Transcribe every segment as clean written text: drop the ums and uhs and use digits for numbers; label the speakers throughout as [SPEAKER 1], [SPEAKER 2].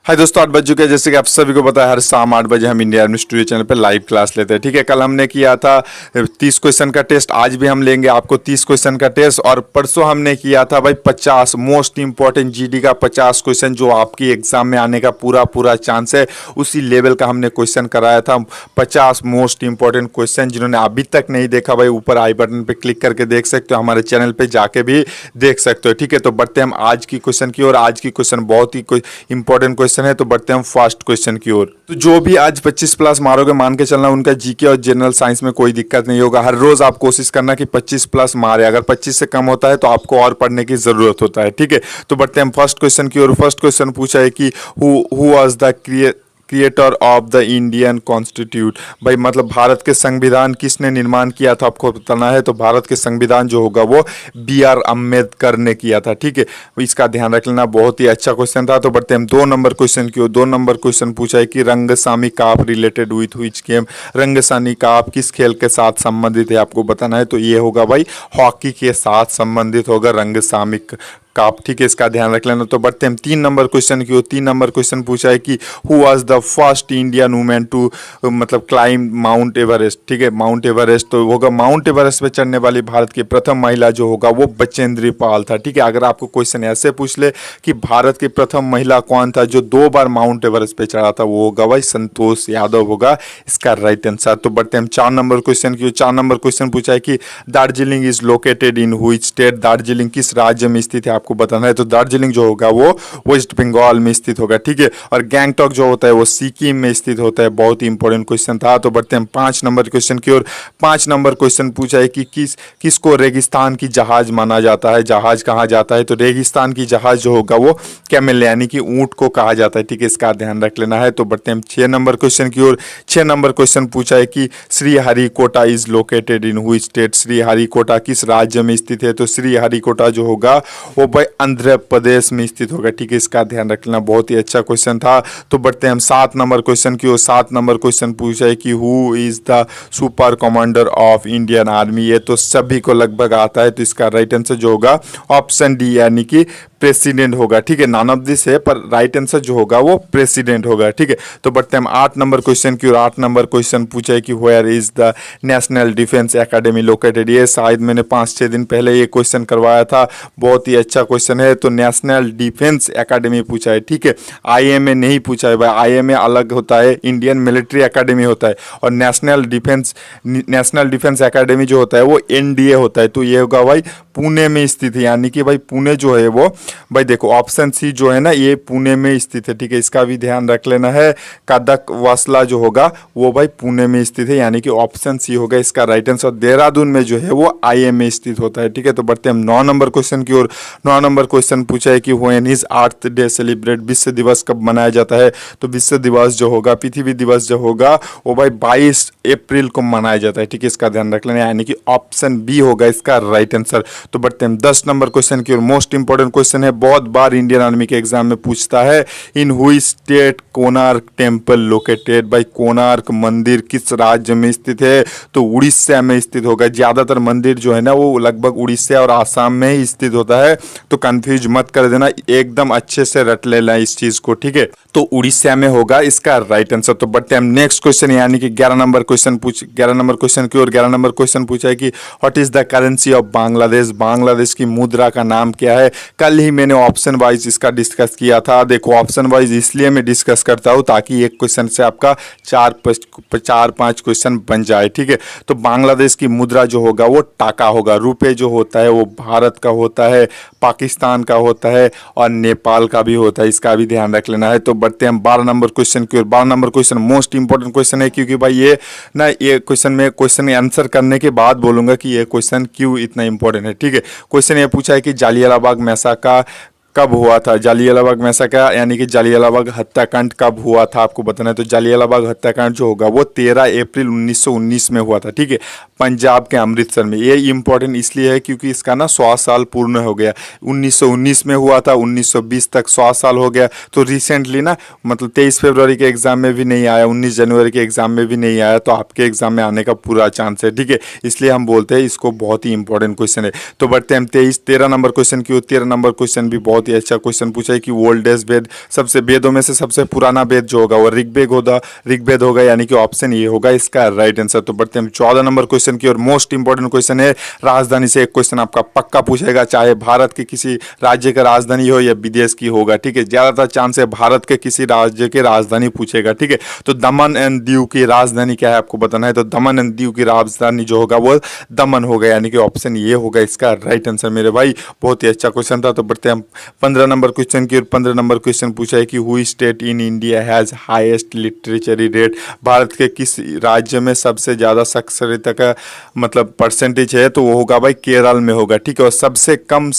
[SPEAKER 1] हाय दोस्तों, 8 बज चुके हैं। जैसे कि आप सभी को पता है, हर शाम 8 बजे हम इंडिया आर्मी स्टूडियो चैनल पे लाइव क्लास लेते हैं। ठीक है, कल हमने किया था 30 क्वेश्चन का टेस्ट, आज भी हम लेंगे आपको 30 क्वेश्चन का टेस्ट। और परसों हमने किया था भाई 50 मोस्ट इंपॉर्टेंट जीडी का 50 क्वेश्चन जो आपकी एग्जाम में आने का पूरा चांस है, उसी लेवल का हमने क्वेश्चन कराया था। 50 मोस्ट इंपॉर्टेंट क्वेश्चन जिन्होंने अभी तक नहीं देखा भाई, ऊपर आई बटन पे क्लिक करके देख सकते हो, हमारे चैनल पे जाके भी देख सकते हो। ठीक है, तो बढ़ते हम आज की क्वेश्चन की ओर। आज की क्वेश्चन बहुत ही इंपॉर्टेंट क्वेश्चन है, तो बढ़ते हैं हम फर्स्ट क्वेश्चन की ओर। तो जो भी आज 25 प्लस मारोगे, मान के चलना उनका जीके और जनरल साइंस में कोई दिक्कत नहीं होगा। हर रोज आप कोशिश करना कि 25 प्लस मारे, अगर 25 से कम होता है तो आपको और पढ़ने की जरूरत होता है। ठीक है, तो बढ़ते हैं हम फर्स्ट क्वेश्चन की ओर। फर्स्ट क्वेश्चन पूछा है कि who was the creator of the Indian constitute. भाई मतलब भारत के संविधान किसने निर्माण किया था, आपको बताना है। तो भारत के संविधान जो होगा वो बी.आर. अम्बेडकर ने किया था। ठीक है, इसका ध्यान रख लेना, बहुत ही अच्छा क्वेश्चन था। तो बढ़ते हैं 2 नंबर क्वेश्चन की ओर। 2 नंबर क्वेश्चन पूछा है कि रंगसामी काप रिलेटेड विथ व्हिच गेम। रंगसानी काप किस खेल के साथ संबंधित है, आपको बताना है। तो ये होगा भाई हॉकी के साथ संबंधित होगा रंगसामी काप। ठीक है, इसका ध्यान रख लेना। तो बढ़ते हैं 3 नंबर क्वेश्चन की ओर। 3 नंबर क्वेश्चन पूछा है कि who was the first Indian women to मतलब क्लाइम माउंट एवरेस्ट। ठीक है, माउंट एवरेस्ट तो होगा, माउंट एवरेस्ट पे चढ़ने वाली भारत की प्रथम महिला जो होगा वो बचेंद्री पाल था। ठीक है, अगर आपको क्वेश्चन ऐसे पूछ ले कि भारत की प्रथम महिला कौन था जो 2 बार माउंट एवरेस्ट पे चढ़ा था, वो होगा भाई संतोष यादव होगा इसका राइट आंसर। तो बढ़ते हैं 4 नंबर क्वेश्चन की ओर। 4 नंबर क्वेश्चन पूछा है कि Darjeeling is located in which state. Darjeeling किस राज्य में स्थित है, आपको बताना है। तो दार्जिलिंग जो होगा वो वेस्ट बंगाल में स्थित होगा। ठीक है, और गैंगटॉक जो होता है वो सिक्किम में स्थित होता है। बहुत ही इंपॉर्टेंट क्वेश्चन था। तो बढ़ते हैं 5 नंबर क्वेश्चन की ओर। 5 नंबर क्वेश्चन पूछा है कि किसको रेगिस्तान की जहाज माना जाता है। जहाज कहा जाता है, तो रेगिस्तान की जहाज जो होगा वो कैमल यानी कि ऊंट को कहा जाता है। ठीक है, इसका ध्यान रख लेना है। तो बढ़ते हैं 6 नंबर क्वेश्चन की ओर। 6 नंबर क्वेश्चन पूछा है कि Sriharikota is located in which state. Sriharikota किस राज्य में स्थित है। तो श्रीहरिकोटा जो होगा वो भाई आंध्र प्रदेश में स्थित होगा। ठीक है, इसका ध्यान रख लेना, बहुत ही अच्छा क्वेश्चन था। तो बढ़ते हैं हम 7 नंबर क्वेश्चन की ओर। 7 नंबर क्वेश्चन पूछा है कि who is the super commander of Indian army. ये तो सभी को लगभग आता है, तो इसका राइट आंसर जो होगा ऑप्शन डी यानी कि प्रेसिडेंट होगा। ठीक है, नॉन ऑफ दिस है, पर राइट आंसर जो होगा वो प्रेसिडेंट होगा। ठीक है, तो बढ़ते हैं हम 8 नंबर क्वेश्चन की ओर। 8 नंबर क्वेश्चन पूछा है कि where is the National Defence Academy located. ये शायद मैंने 5-6 दिन पहले ये क्वेश्चन करवाया था, बहुत ही अच्छा क्वेश्चन है। तो नेशनल डिफेंस एकेडमी पूछा है। ठीक है, आईएमए नहीं पूछा है भाई, आईएमए अलग होता है, इंडियन मिलिट्री एकेडमी होता है, और नेशनल डिफेंस एकेडमी जो होता है वो एनडीए होता है। तो ये होगा भाई पुणे में स्थित है, यानी कि भाई पुणे जो है वो भाई देखो ऑप्शन सी जो है ना ये पुणे में स्थित है। ठीक है, इसका भी ध्यान रख लेना है। कदक वासला जो होगा वो भाई पुणे में स्थित है, यानी कि ऑप्शन सी होगा इसका राइट आंसर। देहरादून में जो है वो आईएमए स्थित होता है। ठीक है, तो बढ़ते हैं हम 9 नंबर क्वेश्चन की ओर। 9 नंबर क्वेश्चन पूछा है कि when is earth day celebrate. विश्व दिवस कब मनाया जाता है। तो विश्व दिवस जो होगा, पृथ्वी दिवस जो होगा वो भाई 22 अप्रैल को मनाया जाता है। ठीक है, इसका ध्यान रख लेना, यानी कि ऑप्शन बी होगा इसका राइट आंसर। तो बढ़ते हैं 10 नंबर क्वेश्चन की ओर। मोस्ट इंपॉर्टेंट क्वेश्चन है, बहुत बार इंडियन आर्मी के एग्जाम में पूछता है। In which state Konark temple located. भाई कोणार्क मंदिर किस राज्य में स्थित है। तो उड़ीसा में स्थित होगा। ज्यादातर मंदिर जो है ना वो लगभग उड़ीसा और आसाम में ही स्थित होता है, तो कंफ्यूज मत कर देना, एकदम अच्छे से रट लेना इस चीज को। ठीक है, तो उड़ीसा में होगा इसका राइट आंसर। तो बढ़ते हैं हम नेक्स्ट क्वेश्चन यानी कि 11 नंबर क्वेश्चन 11 नंबर क्वेश्चन की ओर। 11 नंबर क्वेश्चन पूछा है कि what is the currency of Bangladesh. Bangladesh की मुद्रा का नाम क्या है। कल ही मैंने ऑप्शन वाइज इसका डिस्कस किया था। देखो ऑप्शन वाइज इसलिए मैं डिस्कस करता हूं ताकि एक क्वेश्चन से आपका 4-5 क्वेश्चन बन जाए। ठीक है, तो बांग्लादेश की मुद्रा जो होगा वो टाका होगा। रुपए जो होता है वो भारत का होता है, पाकिस्तान का होता है और नेपाल का भी होता है, इसका भी ध्यान रख लेना है। तो बढ़ते हैं हम 12 नंबर क्वेश्चन की ओर। 12 number question most important question है, क्योंकि भाई ये ना ये क्वेश्चन में क्वेश्चन आंसर करने के बाद बोलूंगा कि ये क्वेश्चन क्यों इतना इंपॉर्टेंट है। ठीक है, क्वेश्चन ये पूछा है कि जालियांवाला बाग मैसाकर कब हुआ था। जालियांवाला बाग मैसाकर यानी कि जालियांवाला बाग हत्याकांड कब हुआ था, आपको बताना है। तो जालियांवाला बाग हत्याकांड जो होगा वो 13 अप्रैल 1919 में हुआ था। ठीक है, पंजाब के अमृतसर में। ये इंपॉर्टेंट इसलिए है क्योंकि इसका ना 100 साल पूर्ण हो गया। 1919 में हुआ था, 1920 तक 100 साल हो गया। तो रिसेंटली ना मतलब 23 फरवरी के एग्जाम में भी नहीं आया, 19 जनवरी के एग्जाम में भी नहीं आया, तो आपके एग्जाम में आने का पूरा चांस है, ठीक है। इसलिए हम बोलते हैं इसको बहुत ही इंपॉर्टेंट क्वेश्चन है। तो बढ़ते हैं हम 13 नंबर क्वेश्चन की। 13 नंबर क्वेश्चन भी बहुत ही अच्छा क्वेश्चन पूछा है कि ओल्डेस्ट वेद, सबसे वेदों में से सबसे पुराना वेद जो होगा वो ऋग्वेद होगा, यानी कि ऑप्शन ये होगा इसका राइट आंसर। तो बढ़ते हैं 14 नंबर क्वेश्चन की और मोस्ट इंपॉर्टेंट क्वेश्चन है राजधानी से। एक क्वेश्चन आपका पक्का पूछेगा, चाहे भारत के किसी राज्य का राजधानी हो या विदेश की होगा, ठीक है। ज्यादातर चांस है भारत के किसी राज्य की राजधानी पूछेगा, ठीक है। तो दमन एंड दीव की राजधानी क्या है आपको बताना है। तो दमन एंड दीव की राजधानी जो होगा वो दमन होगा, यानी कि ऑप्शन ये होगा इसका राइट आंसर मेरे भाई। बहुत ही अच्छा क्वेश्चन था। तो बढ़ते हैं हम 15 नंबर क्वेश्चन की और 15 नंबर क्वेश्चन पूछा है कि which state in India has highest literary rate. Bharat के किस राज्य में सबसे ज्यादा साक्षरता का मतलब परसेंटेज है, तो वो होगा भाई केरल में होगा, ठीक है। और सबसे कम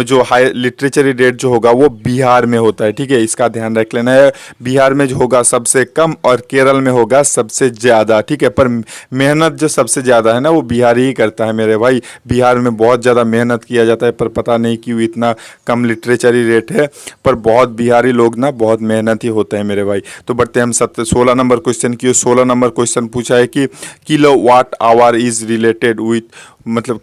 [SPEAKER 1] जो हाई लिटरेचरी रेट जो होगा वो बिहार में होता है, ठीक है। इसका ध्यान रख लेना है, बिहार में जो होगा सबसे कम और केरल में होगा सबसे ज्यादा, ठीक है। पर मेहनत जो सबसे ज्यादा है ना वो बिहार ही करता है मेरे भाई। बिहार में बहुत ज्यादा मेहनत किया जाता है, पर पता नहीं क्यों इतना कम लिटरेचरी रेट है, पर बहुत बिहारी लोग ना बहुत मेहनती होते हैं मेरे भाई। तो बढ़ते हैं हम 16 नंबर क्वेश्चन की। 16 नंबर क्वेश्चन पूछा है कि kilowatt hour is related with मतलब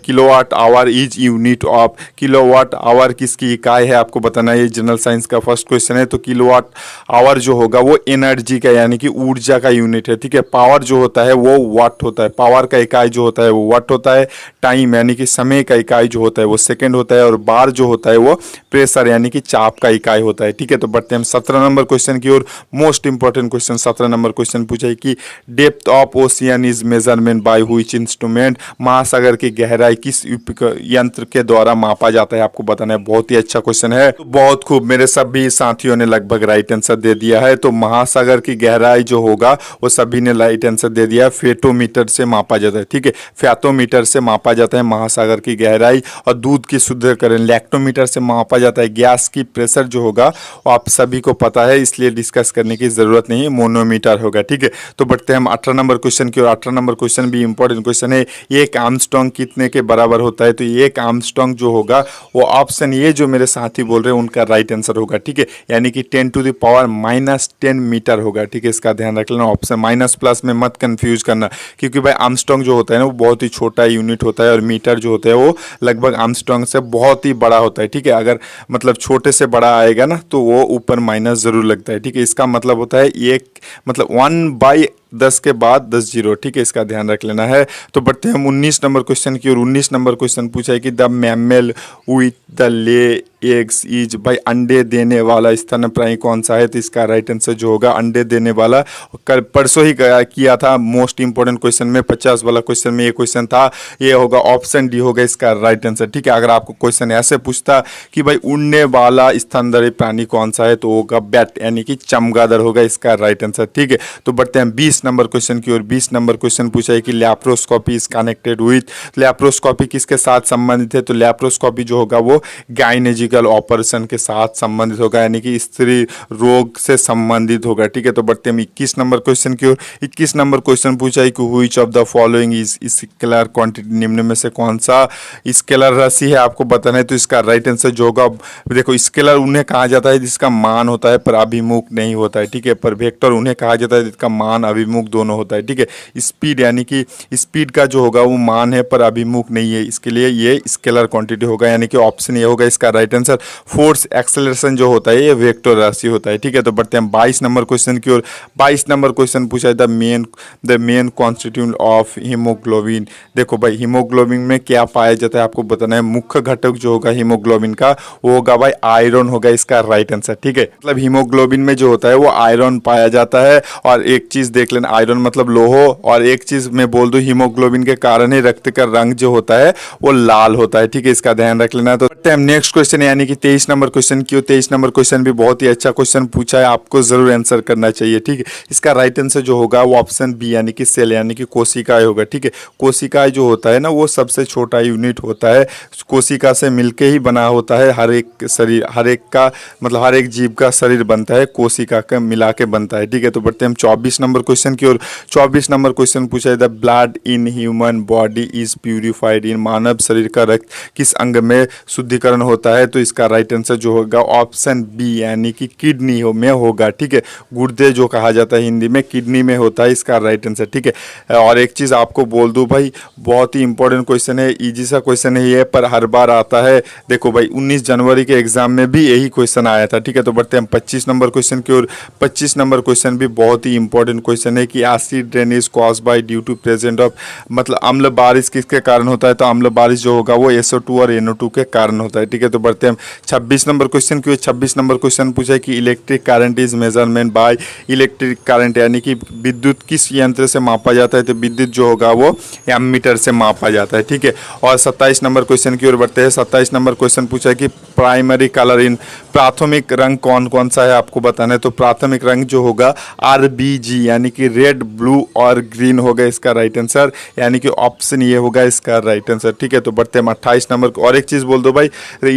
[SPEAKER 1] kilowatt hour is unit of. Kilowatt hour किसकी इकाई है आपको बताना है। ये जनरल साइंस का फर्स्ट क्वेश्चन है। तो किलोवाट आवर जो होगा वो एनर्जी का यानी कि ऊर्जा का यूनिट है, ठीक है। पावर जो होता है वो वाट होता है, पावर का इकाई जो होता है वो वाट होता है। टाइम यानी कि समय का इकाई जो होता है वो सेकेंड होता है। और बार जो होता है वो प्रेशर यानी कि चाप का इकाई होता है, ठीक है। तो बढ़ते हैं हम 17 नंबर क्वेश्चन की और most important question 17 number question पूछा है कि depth of ocean is measurement by which instrument. महासागर की गहराई किस यंत्र के द्वारा मापा जाता है आपको बताना है। बहुत ही अच्छा क्वेश्चन है। तो बहुत खूब, मेरे सभी साथियों ने लगभग राइट आंसर दे दिया है। तो महासागर की गहराई जो होगा वो सभी ने राइट आंसर दे दिया है। फेटोमीटर से मापा जाता है, ठीक है। फेटोमीटर से मापा जाता है महासागर की गहराई। और दूध की शुद्धीकरण लैक्टोमीटर से मापा जाता है। गैस की प्रेशर जो होगा वो आप सभी को पता है, इसलिए डिस्कस करने की जरूरत नहीं है, मोनोमीटर होगा, ठीक है। तो बढ़ते हैं हम 18 नंबर क्वेश्चन की और 18 नंबर क्वेश्चन भी इंपॉर्टेंट क्वेश्चन है। एक आर्मस्ट्रांग कितने के बराबर होता है। तो एक आर्मस्ट्रांग जो होगा वो ऑप्शन ये जो मेरे साथी बोल रहे हैं उनका राइट आंसर होगा, ठीक है। यानी कि 10⁻⁻10 मीटर होगा, ठीक है। इसका ध्यान रख लेना, ऑप्शन माइनस प्लस में मत कंफ्यूज करना, क्योंकि भाई आर्मस्ट्रांग जो होता है ना वो बहुत ही छोटा यूनिट होता है और मीटर जो होता है वो लगभग आर्मस्ट्रांग से बहुत ही बड़ा होता है, ठीक है। अगर मतलब छोटे से बड़ा आएगा ना तो वो ऊपर माइनस जरूर लगता है, ठीक है। इसका मतलब होता है एक मतलब 1/10 के बाद 10 जीरो, ठीक है। इसका ध्यान रख लेना है। तो बढ़ते हैं हम 19 नंबर क्वेश्चन की और 19 नंबर क्वेश्चन पूछा है कि the mammal with the lay eggs is भाई अंडे देने वाला स्तनप्राणी कौन सा है। तो इसका राइट आंसर जो होगा अंडे देने वाला, कल परसों ही किया था मोस्ट इंपॉर्टेंट क्वेश्चन में 50 वाला क्वेश्चन में ये क्वेश्चन था, ये होगा ऑप्शन डी होगा इसका राइट आंसर, ठीक है। अगर आपको क्वेश्चन ऐसे पूछता कि भाई उड़ने वाला स्तनधारी प्राणी कौन सा है तो होगा बैट यानी कि चमगादड़ होगा इसका राइट आंसर, ठीक है। तो बढ़ते हैं 20 नंबर क्वेश्चन की और 20 नंबर क्वेश्चन पूछा है कि laparoscopy is connected with. Laparoscopy किसके साथ संबंधित है। तो लैप्रोस्कोपी जो होगा वो गायनेजिकल ऑपरेशन के साथ संबंधित होगा, यानी कि स्त्री रोग से संबंधित होगा, ठीक है। तो बढ़ते हैं 21 नंबर क्वेश्चन की और 21 नंबर क्वेश्चन पूछा है कि which of the following is scalar quantity. निम्न में से कौन सा स्केलर राशि है आपको बताना है। तो इसका राइट आंसर जो होगा, देखो स्केलर उन्हें कहा जाता है जिसका मान होता है पर अभिमुख नहीं होता है, ठीक है। पर वेक्टर उन्हें कहा जाता है जिसका मान अभिमुख दोनों होता है, ठीक है। स्पीड यानी कि स्पीड का जो होगा वो मान है पर अभिमुख नहीं है, इसके लिए ये स्केलर क्वांटिटी होगा, यानी कि ऑप्शन ये होगा इसका राइट आंसर। फोर्स एक्सेलरेशन जो होता है ये वेक्टर राशि होता है, ठीक है। तो बढ़ते हैं 22 नंबर क्वेश्चन की और 22 नंबर क्वेश्चन पूछा है the main constituent of haemoglobin. देखो भाई हीमोग्लोबिन में क्या पाया जाता है आपको बताना है। मुख्य घटक जो होगा हीमोग्लोबिन का वो होगा भाई आयरन होगा इसका राइट आंसर, ठीक है। मतलब हीमोग्लोबिन में जो होता है वो आयरन पाया जाता है। और एक चीज देख लेना, आयरन मतलब लोहो, और एक चीज मैं बोल दूं हीमोग्लोबिन के कारण ही रक्त का रंग जो होता है वो लाल होता है, ठीक है। इसका ध्यान रख लेना। तो नेक्स्ट क्वेश्चन यानी कि 23 नंबर क्वेश्चन की। 23 नंबर क्वेश्चन भी बहुत ही अच्छा क्वेश्चन पूछा है, आपको जरूर आंसर करना चाहिए। ठीक है, इसका राइट आंसर जो होगा वो ऑप्शन बी यानी कि सेल यानी कि कोशिकाएं होगा। ठीक है, कोशिकाएं जो होता है ना वो सबसे छोटा यूनिट होता है, कोशिका से मिलके ही बना होता है हर एक शरीर, हर एक का मतलब हर एक जीव का शरीर बनता है कोशिका का मिला के बनता है। ठीक है, तो बढ़ते हैं हम 24 नंबर क्वेश्चन की ओर। 24 नंबर क्वेश्चन पूछा है, the blood in human body is purified in, मानव शरीर का रक्त किस अंग में शुद्धिकरण होता है? तो इसका राइट आंसर जो होगा ऑप्शन बी यानी कि किडनी में होगा। ठीक है, गुर्दे जो कहा जाता है हिंदी में, किडनी में होता है इसका राइट आंसर। ठीक है, और एक चीज़ आपको बोल दूं भाई, बहुत ही इंपॉर्टेंट क्वेश्चन है, इजी सा क्वेश्चन है ये, पर हर बार आता है। देखो भाई 19 जनवरी के एग्जाम में भी यही क्वेश्चन आया था। ठीक है, तो बढ़ते हैं हम 25 नंबर क्वेश्चन की ओर। 25 नंबर क्वेश्चन भी बहुत ही इंपॉर्टेंट क्वेश्चन है कि acid rain is cause by due to present of, मतलब अम्ल बारिश किसके कारण होता है? तो अम्ल बारिश जो होगा वो SO2 और NO2 के कारण होता है। ठीक है, तो बढ़ते हैं हम 26 नंबर क्वेश्चन की ओर। 26 नंबर क्वेश्चन पूछा है कि electric current is measurement by, electric current यानी कि विद्युत किस यंत्र से मापा जाता है? तो विद्युत जो होगा वो एमीटर से मापा जाता है। ठीक है, और 27 नंबर क्वेश्चन की ओर बढ़ते हैं। 27 नंबर क्वेश्चन पूछा है कि प्राइमरी कलर इन, प्राथमिक रंग कौन कौन सा है आपको बताना है? तो प्राथमिक रंग जो होगा RBG यानी कि रेड, ब्लू और ग्रीन होगा इसका राइट आंसर, यानी कि ऑप्शन ये होगा इसका राइट आंसर। ठीक है, तो बढ़ते हैं 28 नंबर को। और एक चीज़ बोल दो भाई,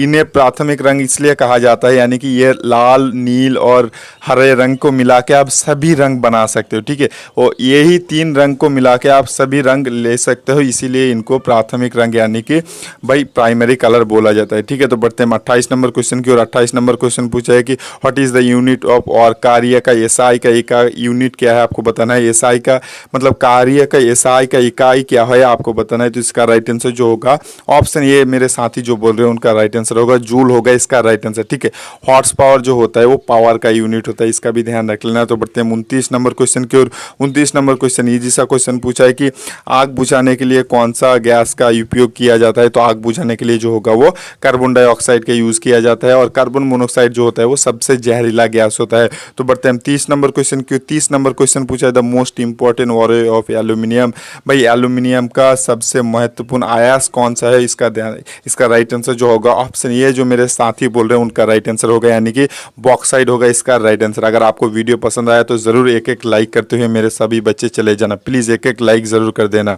[SPEAKER 1] इन्हें प्राथमिक रंग इसलिए कहा जाता है यानी कि ये लाल, नील और हरे रंग को मिला के आप सभी रंग बना सकते हो। ठीक है, और यही 3 रंग को मिला के आप सभी रंग ले सकते हो, इसीलिए इनको प्राथमिक रंग यानी कि भाई प्राइमरी कलर बोला जाता है। ठीक है, तो बढ़ते हैं 28 नंबर क्वेश्चन की। और 28 नंबर क्वेश्चन पूछा है कि what is the unit of, और कार्य का SI का यूनिट क्या है आपको बताना है। SI का मतलब कार्य का SI का इकाई क्या है आपको बताना है। तो इसका राइट आंसर जो होगा ऑप्शन ये, मेरे साथी जो बोल रहे हैं उनका राइट आंसर होगा जूल होगा इसका राइट आंसर। ठीक है, हॉर्स पावर जो होता है वो पावर का यूनिट होता है, इसका भी ध्यान रख लेना। तो बढ़ते हैं 29 नंबर क्वेश्चन की ओर। 29 नंबर क्वेश्चन इजी सा क्वेश्चन पूछा है कि आग बुझाने के लिए कौन सा गैस का उपयोग किया जाता है? तो आग बुझाने के लिए जो होगा वो कार्बन डाइऑक्साइड का यूज किया जाता है, और कार्बन मोनोऑक्साइड जो होता है वो सबसे जहरीला गैस होता है। तो बढ़ते हैं 30 नंबर क्वेश्चन की। 30 नंबर क्वेश्चन पूछा है the most important ore of aluminium, भाई एल्यूमिनियम का सबसे महत्वपूर्ण आयास कौन सा है? इसका राइट आंसर जो होगा ऑप्शन ये, जो मेरे साथी बोल रहे हैं उनका राइट आंसर होगा, यानी कि बॉक्साइड होगा इसका राइट आंसर। अगर आपको वीडियो पसंद आया तो जरूर एक एक लाइक करते हुए मेरे सभी बच्चे चले जाना, प्लीज एक एक लाइक जरूर कर देना।